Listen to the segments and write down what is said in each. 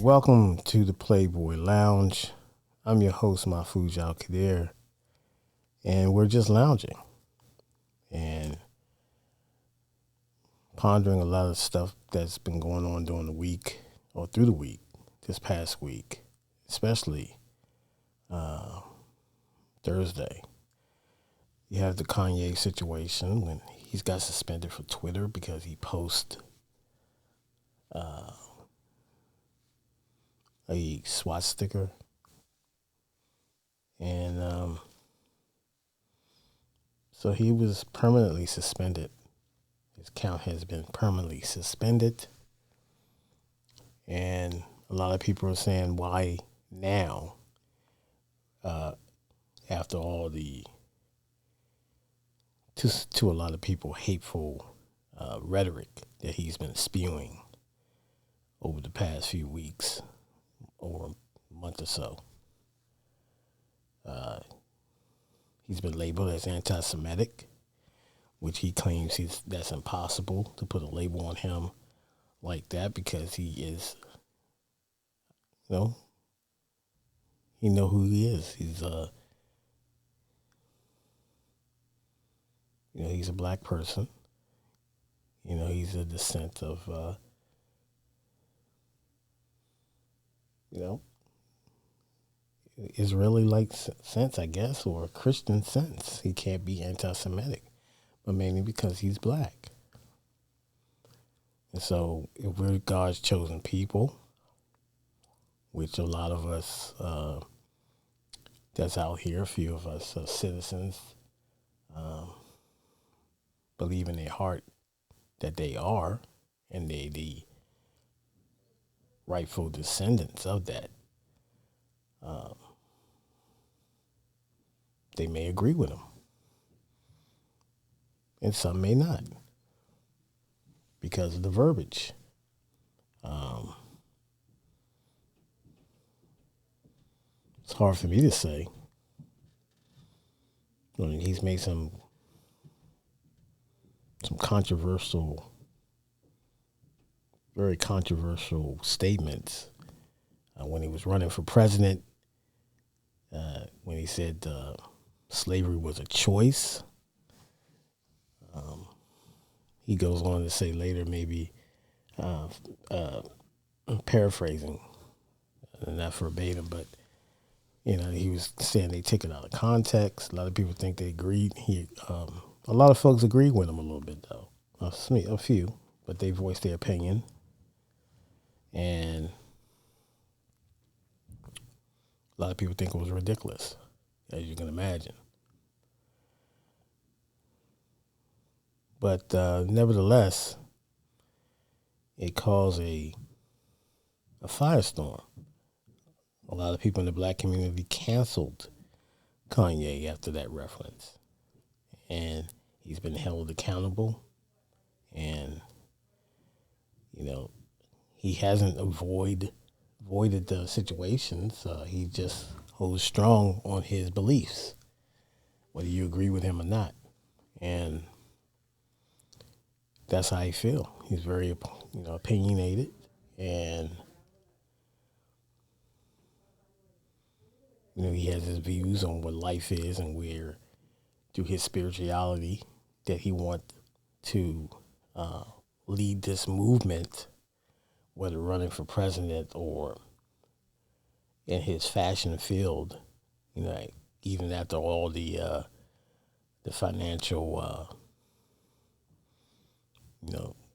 welcome to the Playboy Lounge. I'm your host, Mahfouz Al Kadir, and we're just lounging and pondering a lot of stuff that's been going on during the week or through the week, this past week, especially Thursday. You have the Kanye situation when he's got suspended for Twitter because he posted a swastika. And so he was permanently suspended. His account has been permanently suspended. And a lot of people are saying, why now? After all the, to a lot of people, hateful rhetoric that he's been spewing over the past few weeks or a month or so. He's been labeled as anti-Semitic, which he claims that's impossible to put a label on him like that because he is, he know who he is. He's a black person. He's a descent of, Israeli-like sense, I guess, or Christian sense. He can't be anti-Semitic, but mainly because he's black. And so if we're God's chosen people, which a lot of us that's out here, a few of us citizens, believe in their heart that they are, and they the rightful descendants of that, they may agree with him. And some may not because of the verbiage. It's hard for me to say. He's made some controversial, very controversial statements when he was running for president, when he said slavery was a choice. He goes on to say later, maybe paraphrasing, not verbatim, but he was saying they took it out of context. A lot of people think they agreed. A lot of folks agree with him a little bit, though. A few, but they voiced their opinion, and a lot of people think it was ridiculous, as you can imagine. But nevertheless, it caused a firestorm. A lot of people in the black community canceled Kanye after that reference. And he's been held accountable. And, he hasn't avoided the situations. He just holds strong on his beliefs, whether you agree with him or not. And that's how I feel. He's very, opinionated, and he has his views on what life is and where, through his spirituality, that he wants to lead this movement, whether running for president or in his fashion field. Even after all the financial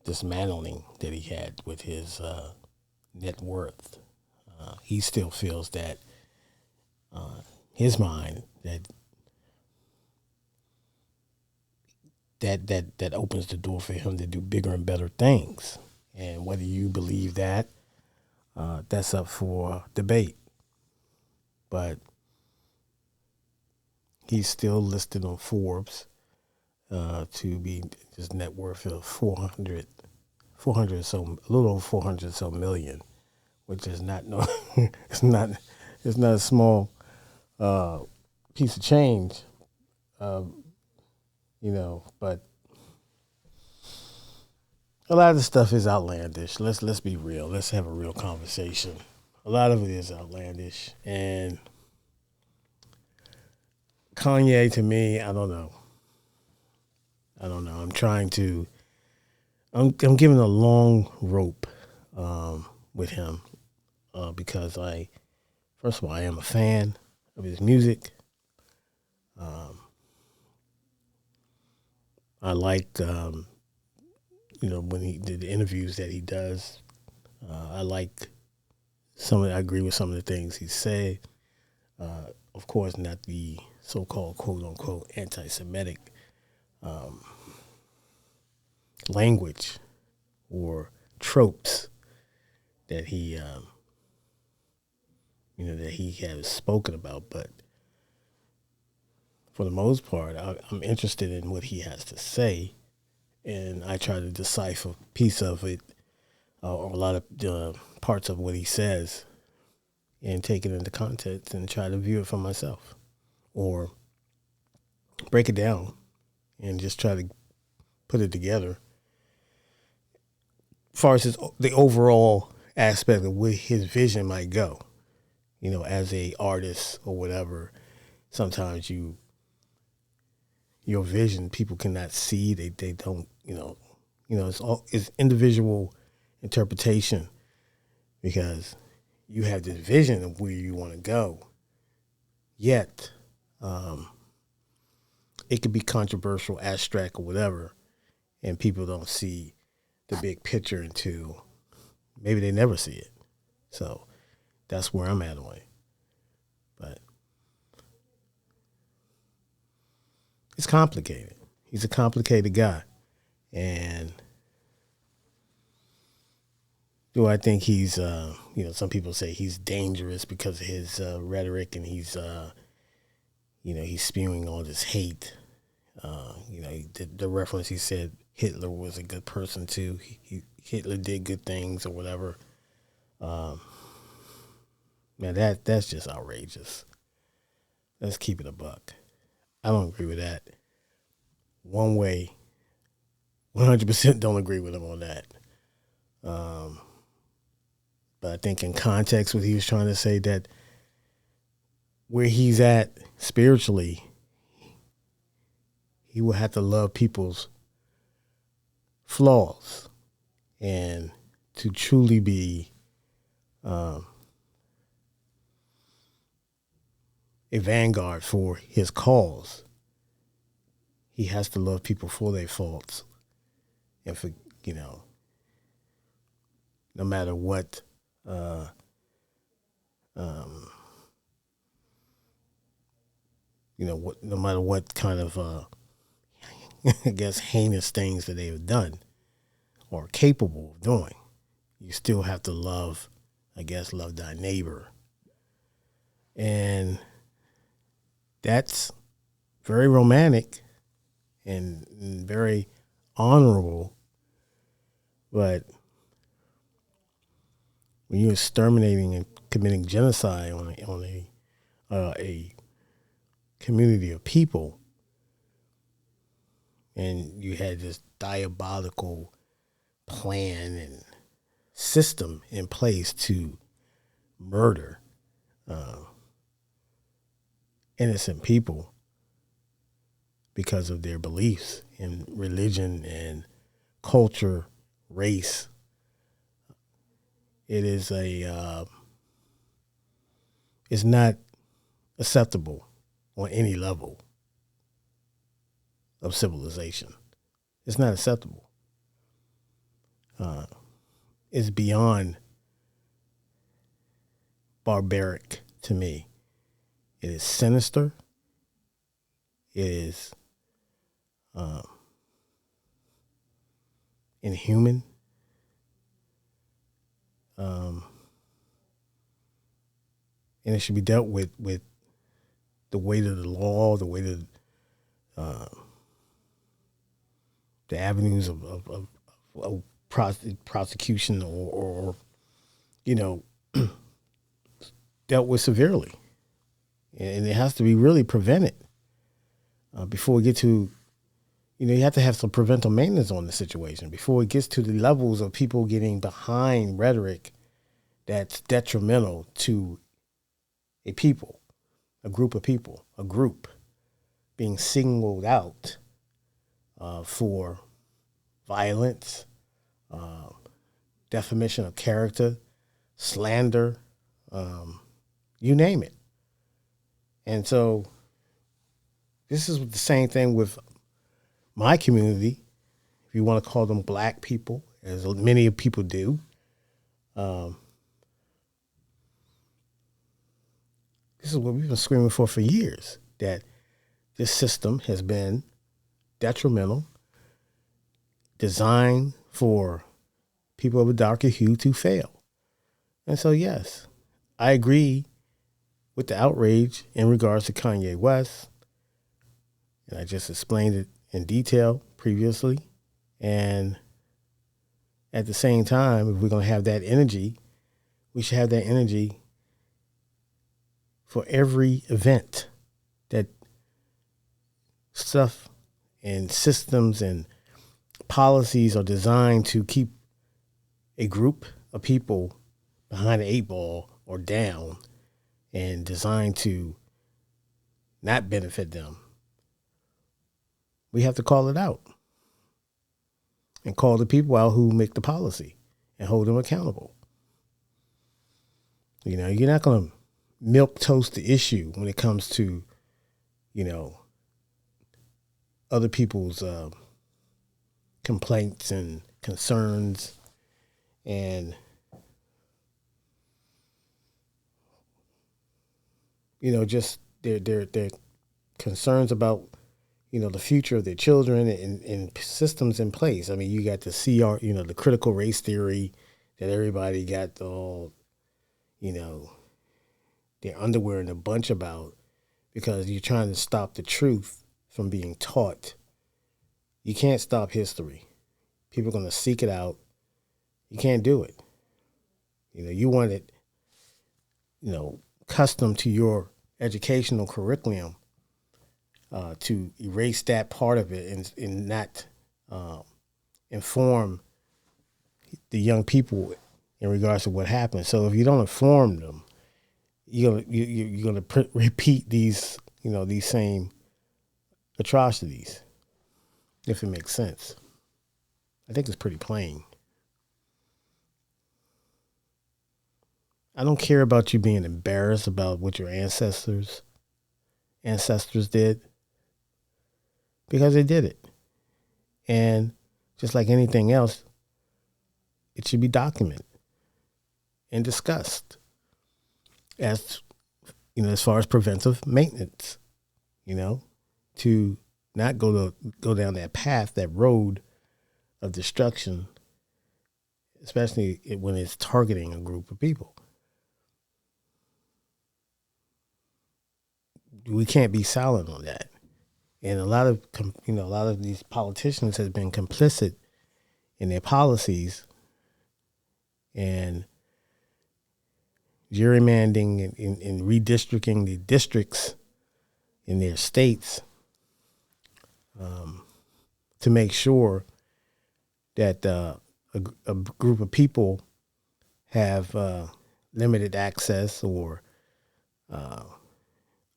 dismantling that he had with his net worth. He still feels that his mind that opens the door for him to do bigger and better things. And whether you believe that, that's up for debate. But he's still listed on Forbes to be his net worth of 400 so, a little over 400 so million, which is not it's not a small piece of change, but a lot of the stuff is outlandish. Let's be real. Let's have a real conversation. A lot of it is outlandish. And Kanye, to me, I don't know. I don't know. I'm giving a long rope with him because first of all, I am a fan of his music. I like, when he did the interviews that he does. I like I agree with some of the things he said. Of course, not the so-called quote unquote anti-Semitic language or tropes that that he has spoken about. But for the most part, I'm interested in what he has to say, and I try to decipher a piece of it or a lot of parts of what he says and take it into context and try to view it for myself or break it down and just try to put it together as far as the overall aspect of where his vision might go. As a artist or whatever, sometimes your vision people cannot see. They don't. It's individual interpretation because you have this vision of where you want to go. Yet, it could be controversial, abstract, or whatever, and people don't see the big picture until maybe they never see it. So that's where I'm at on it. But it's complicated. He's a complicated guy. And do I think he's, some people say he's dangerous because of his rhetoric and he's spewing all this hate. The reference he said Hitler was a good person too. Hitler did good things or whatever. Man, that's just outrageous. Let's keep it a buck. I don't agree with that. One way, 100% don't agree with him on that. But I think in context, what he was trying to say that where he's at spiritually, he will have to love people's flaws and to truly be a vanguard for his cause. He has to love people for their faults and for, no matter what, no matter what kind of, I guess, heinous things that they have done or capable of doing, you still have to love thy neighbor. And that's very romantic and very honorable. But when you're exterminating and committing genocide on a community of people, and you had this diabolical plan and system in place to murder innocent people because of their beliefs in religion and culture, race. It is it's not acceptable on any level of civilization. It's not acceptable. It's beyond barbaric to me. It is sinister. It is inhuman. And it should be dealt with the weight of the law, the weight of the avenues of prosecution or dealt with severely. And it has to be really prevented before we get to, you have to have some preventive maintenance on the situation before it gets to the levels of people getting behind rhetoric that's detrimental to a people, a group of people, a group being singled out for violence, uh, defamation of character, slander, you name it. And so this is the same thing with my community, if you want to call them black people, as many people do. Um, this is what we've been screaming for years, that this system has been detrimental, designed for people of a darker hue to fail. And so, yes, I agree with the outrage in regards to Kanye West. And I just explained it in detail previously. And at the same time, if we're going to have that energy, we should have that energy for every event, that stuff and systems and policies are designed to keep a group of people behind the eight ball or down, and designed to not benefit them. We have to call it out and call the people out who make the policy and hold them accountable. You know, you're not going to milk toast the issue when it comes to, you know, other people's complaints and concerns, and you know, just their concerns about, you know, the future of their children, and systems in place. I mean, you got the CR, you know, the critical race theory that everybody got all, you know, their underwear in a bunch about, because you're trying to stop the truth from being taught. You can't stop history. People are going to seek it out. You can't do it. You know, you want it, you know, custom to your educational curriculum, to erase that part of it, and not inform the young people in regards to what happened. So if you don't inform them, you're gonna repeat these, you know, these same atrocities, if it makes sense. I think it's pretty plain. I don't care about you being embarrassed about what your ancestors did, because they did it. And just like anything else, it should be documented and discussed, as, you know, as far as preventive maintenance, you know, to not go down that path, that road of destruction, especially when it's targeting a group of people. We can't be silent on that. And a lot of these politicians have been complicit in their policies and gerrymandering and redistricting the districts in their states, to make sure that a group of people have limited access, or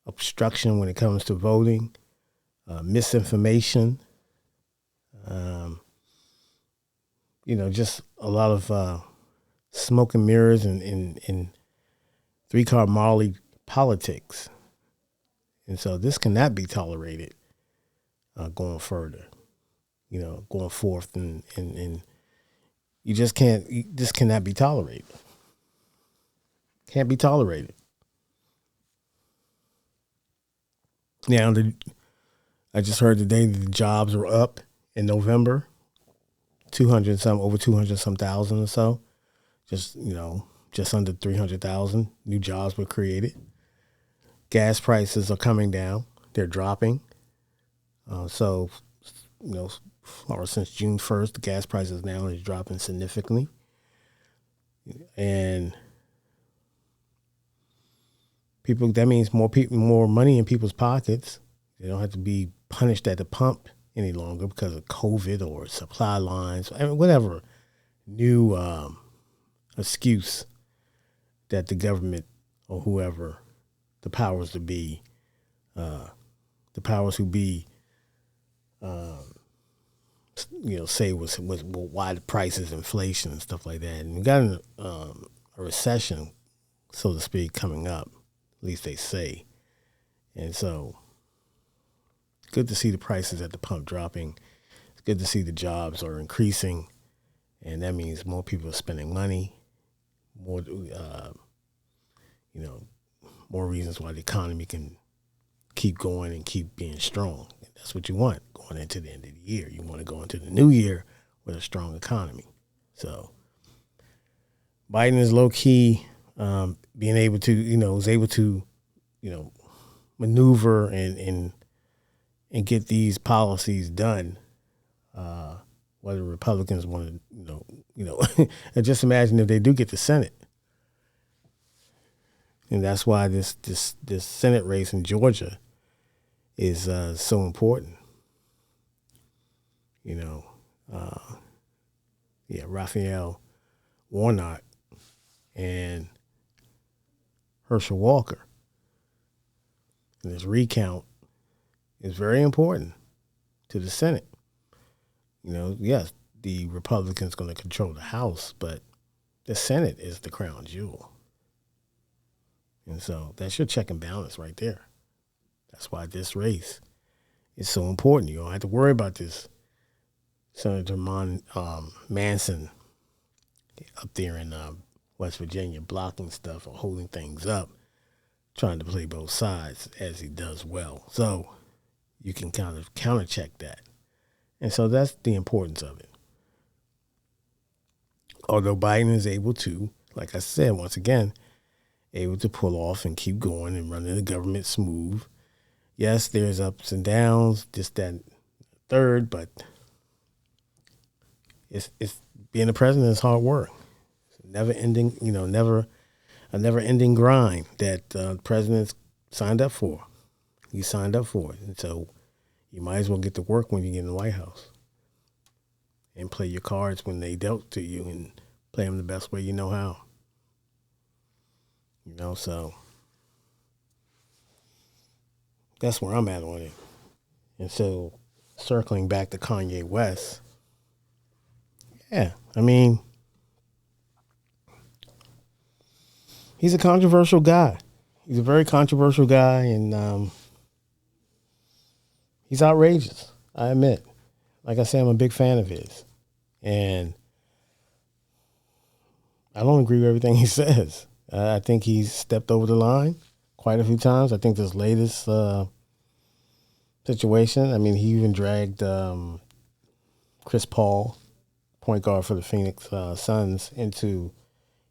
obstruction when it comes to voting, misinformation, you know, just a lot of smoke and mirrors and three-card Marley politics. And so this cannot be tolerated going further, you know, going forth, and you just can't, this cannot be tolerated. Can't be tolerated. Now, I just heard today that the jobs are up in November, over 200 some thousand or so. Just, you know, just under 300,000 new jobs were created. Gas prices are coming down. They're dropping. So, you know, or since June 1st, the gas prices now is dropping significantly. And people, that means more money in people's pockets. They don't have to be punished at the pump any longer because of COVID or supply lines, whatever new excuse that the government or whoever, the powers to be, the powers who be, say was why the prices, inflation, and stuff like that. And we got a recession, so to speak, coming up. At least they say. And so, good to see the prices at the pump dropping. It's good to see the jobs are increasing, and that means more people are spending money. More, more reasons why the economy can keep going and keep being strong. That's what you want going into the end of the year. You want to go into the new year with a strong economy. So Biden is low key being able to, is able to, maneuver and get these policies done. Whether Republicans want to, and just imagine if they do get the Senate. And that's why this Senate race in Georgia is so important. Raphael Warnock and Herschel Walker. And this recount is very important to the Senate. Yes, the Republicans going to control the House, but the Senate is the crown jewel. And so that's your check and balance right there. That's why this race is so important. You don't have to worry about this Senator Manson up there in West Virginia blocking stuff or holding things up, trying to play both sides as he does well. So you can kind of countercheck that. And so that's the importance of it. Although Biden is able to, like I said, once again, able to pull off and keep going and running the government smooth. Yes, there's ups and downs, this, that, third, but it's being a president is hard work. It's never ending, a never ending grind that presidents signed up for. You signed up for it. And so you might as well get to work when you get in the White House and play your cards when they dealt to you and play them the best way you know how. So that's where I'm at on it. And so circling back to Kanye West, yeah, I mean, he's a controversial guy. He's a very controversial guy, and he's outrageous, I admit. Like I said, I'm a big fan of his. And I don't agree with everything he says. I think he's stepped over the line quite a few times. I think this latest situation, I mean, he even dragged Chris Paul, point guard for the Phoenix Suns, into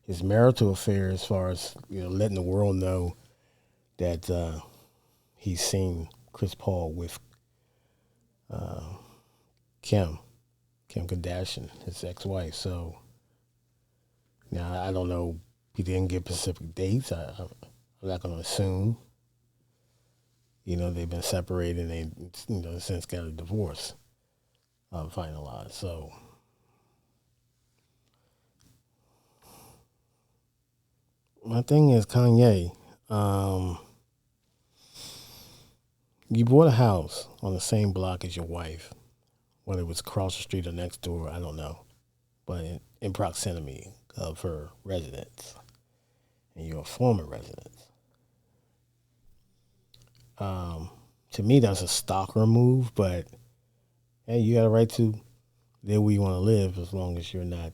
his marital affair as far as, letting the world know that he's seen Chris Paul with Kim Kardashian, his ex-wife. So now I don't know. He didn't give specific dates. I'm not going to assume. They've been separated and they, since got a divorce finalized. So my thing is, Kanye, you bought a house on the same block as your wife, whether it was across the street or next door, I don't know, but in proximity of her residence, and you're a former resident. To me, that's a stalker move, but hey, you got a right to live where you want to live as long as you're not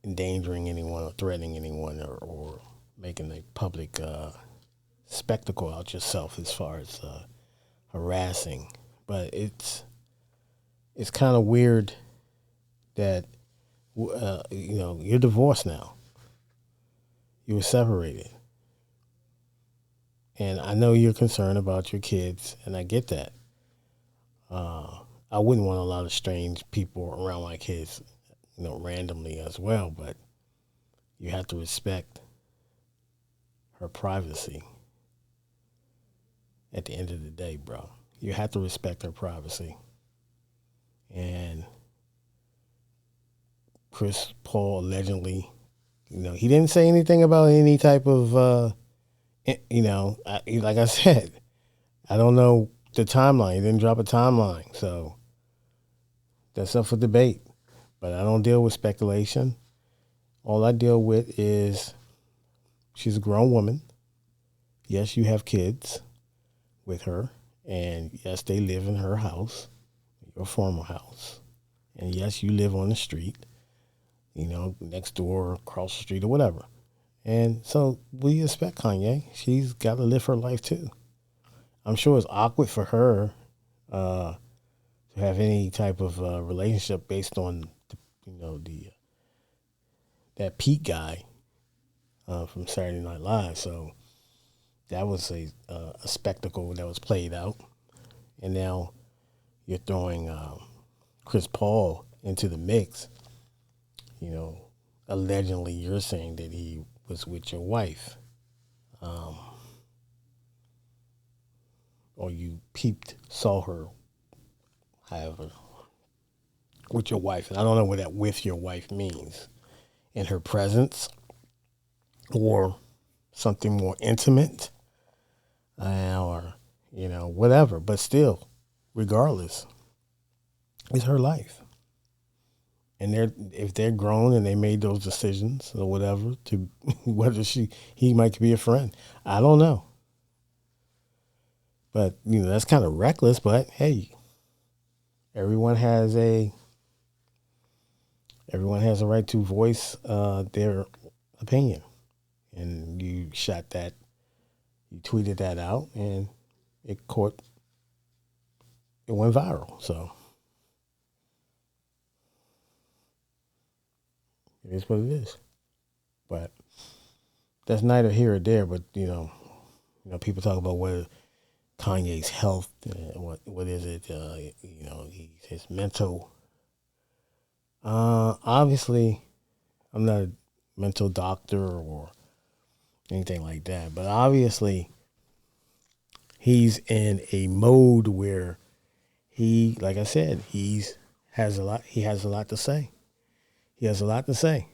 endangering anyone or threatening anyone or making a public spectacle out yourself as far as harassing. But it's kind of weird that you're divorced now. You were separated. And I know you're concerned about your kids, and I get that. I wouldn't want a lot of strange people around my kids, randomly as well, but you have to respect her privacy at the end of the day, bro. You have to respect her privacy. And Chris Paul allegedly He didn't say anything about any type of, like I said, I don't know the timeline. He didn't drop a timeline. So that's up for debate. But I don't deal with speculation. All I deal with is she's a grown woman. Yes, you have kids with her. And yes, they live in her house, your former house. And yes, you live on the street, next door, across the street, or whatever. And so we expect Kanye. She's got to live her life too. I'm sure it's awkward for her to have any type of relationship based on, the that Pete guy from Saturday Night Live. So that was a spectacle that was played out. And now you're throwing Chris Paul into the mix. Allegedly you're saying that he was with your wife. Or you saw her, however, with your wife. And I don't know what that with your wife means. In her presence or something more intimate or, whatever. But still, regardless, it's her life. And if they're grown and they made those decisions or whatever, to whether he might be a friend, I don't know. But that's kind of reckless. But hey, everyone has a right to voice their opinion. And you tweeted that out, and it went viral. So it is what it is. But that's neither here or there. But people talk about whether Kanye's health, what is it? His mental. Obviously, I'm not a mental doctor or anything like that, but obviously, he's in a mode where like I said, He has a lot to say. He has a lot to say,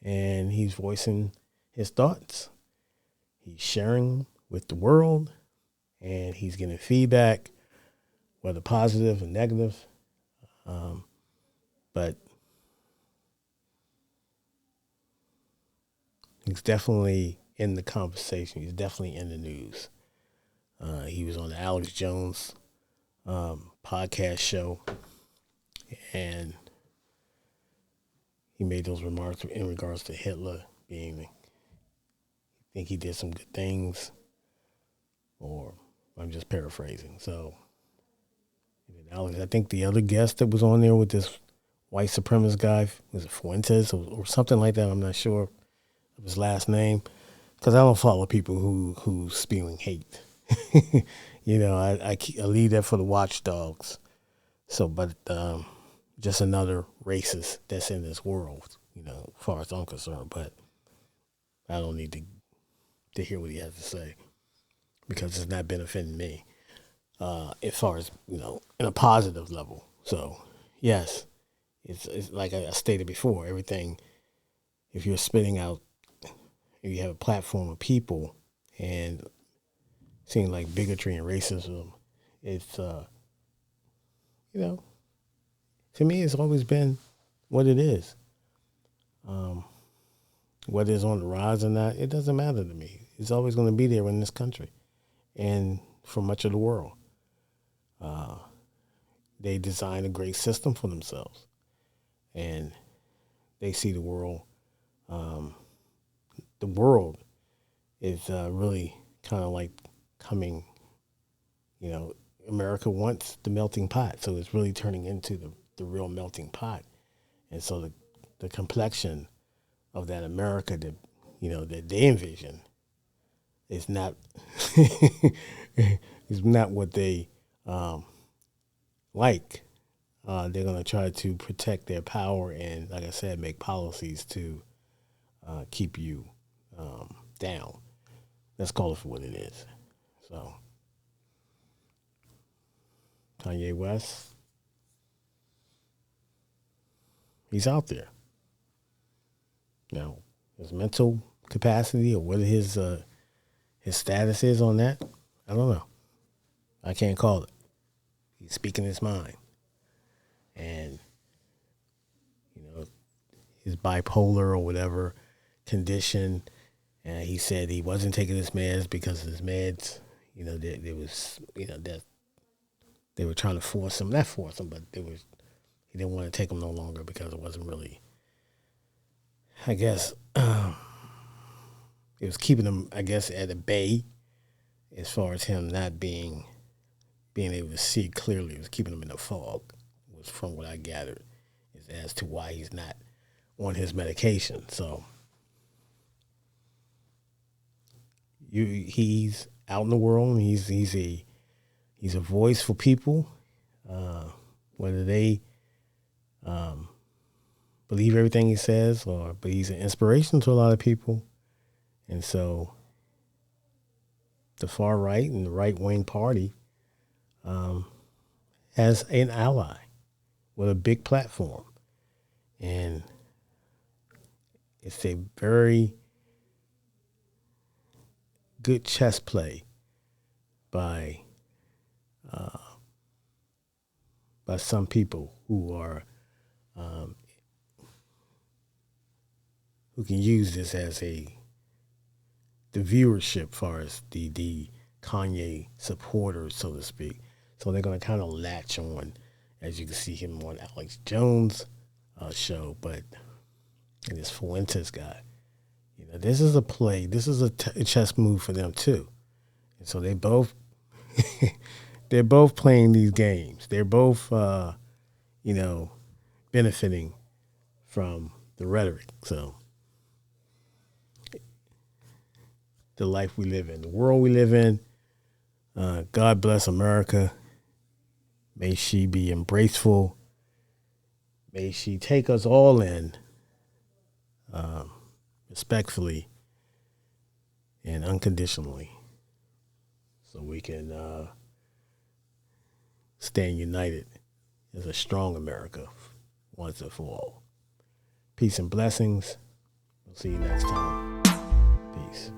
and he's voicing his thoughts. He's sharing with the world, and he's getting feedback, whether positive or negative. But he's definitely in the conversation. He's definitely in the news. He was on the Alex Jones podcast show, and he made those remarks in regards to Hitler being, I think he did some good things, or I'm just paraphrasing. So, Alex, I think the other guest that was on there with this white supremacist guy, was it Fuentes or something like that? I'm not sure of his last name, because I don't follow people who spewing hate. I leave that for the watchdogs. So, but just another racist that's in this world, as far as I'm concerned. But I don't need to hear what he has to say, because it's not benefiting me as far as, in a positive level. So, yes, it's like I stated before, everything, if you're spitting out, if you have a platform of people and seeing like bigotry and racism, it's, to me, it's always been what it is. Whether it's on the rise or not, it doesn't matter to me. It's always going to be there in this country and for much of the world. They designed a great system for themselves, and they see the world. The world is really kind of like coming. America wants the melting pot, so it's really turning into the real melting pot, and so the complexion of that America that that they envision is not is not what they like. They're going to try to protect their power and, like I said, make policies to keep you down. Let's call it for what it is. So, Kanye West, he's out there. Now, his mental capacity or what his status is on that, I don't know. I can't call it. He's speaking his mind. And, you know, his bipolar or whatever condition, and he said he wasn't taking his meds because his meds, you know, there was, you know, that they were trying to force him, not force him, but he didn't want to take them no longer because it wasn't really, I guess, it was keeping him, I guess, at a bay as far as him not being able to see clearly. It was keeping him in the fog, was from what I gathered, is as to why he's not on his medication. So he's out in the world, and he's a voice for people, whether they believe everything he says, but he's an inspiration to a lot of people. And so the far right and the right wing party has an ally with a big platform. And it's a very good chess play by some people who are who can use this as the viewership, far as the Kanye supporters, so to speak. So they're going to kind of latch on, as you can see him on Alex Jones' show, but and this Fuentes guy. You know, this is a play. This is a chess move for them too. And so they both they're both playing these games. They're both you know, benefiting from the rhetoric. So the life we live in, the world we live in. God bless America. May she be embraceful. May she take us all in respectfully and unconditionally, so we can stand united as a strong America once and for all. Peace and blessings. We'll see you next time. Peace.